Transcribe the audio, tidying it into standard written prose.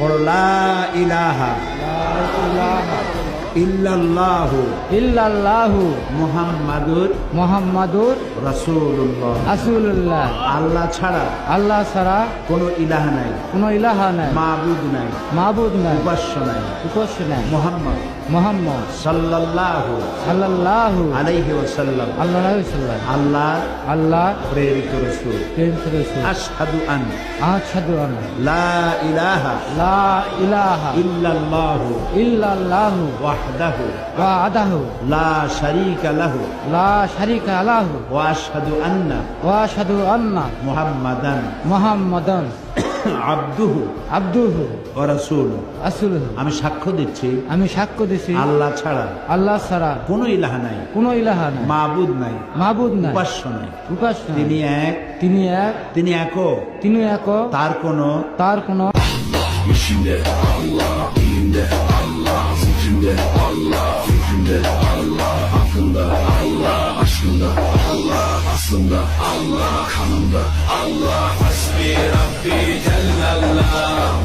পড়ো লা ইলাহা ইল্লাল্লাহু ইল্লাল্লাহু মুহাম্মাদুর মুহাম্মাদুর রাসূলুল্লাহ। রাসূলুল্লাহ। আল্লাহ ছাড়া আল্লাহ ছাড়া কোনো ইলাহ নাই, কোনো ইলাহা নাই, মাবুদ নাই, মাবুদ নাই, উপাস্য নাই। উপাস্য নাই। মুহাম্মদ মুহাম্মদ সাল্লাল্লাহু সাল্লাল্লাহু আলাইহি ওয়াসাল্লাম আল্লাহু সাল্লাম আল্লাহ আল্লাহ প্রেরিত রাসূল। প্রেরিত রাসূল। আশহাদু আন আশহাদু আন্না লা ইলাহা লা ইলাহা ইল্লাল্লাহু ইল্লাল্লাহু ওয়াহদাহু ওয়াহদাহু লা শারীকা লাহু লা শারীকা লাহু ওয়া আশহাদু আন্না ওয়া আশহাদু আন্না মুহাম্মাদান মুহাম্মাদান আবদুহু আবদুহু ওয়া রাসূলুহু। রাসূলুহু। আমি সাক্ষ্য দিচ্ছি আমি সাক্ষ্য দিছি আল্লাহ ছাড়া আল্লাহ ছাড়া কোনো ইলাহ নাই, কোনো ইলাহা নাই, মাবুদ নাই, মাবুদ নাই, উপাস্য নাই। উপাস্য নাই। তিনি এক, তিনি এক, তিনি একক, তিনি এক, তার কোনো তার কোনো İçinde Allah, dilinde Allah, zikrinde Allah, fikrinde Allah, aklında Allah, aşkında Allah, aslında Allah, kanında Allah. Hasbi Rabbi Cellallah.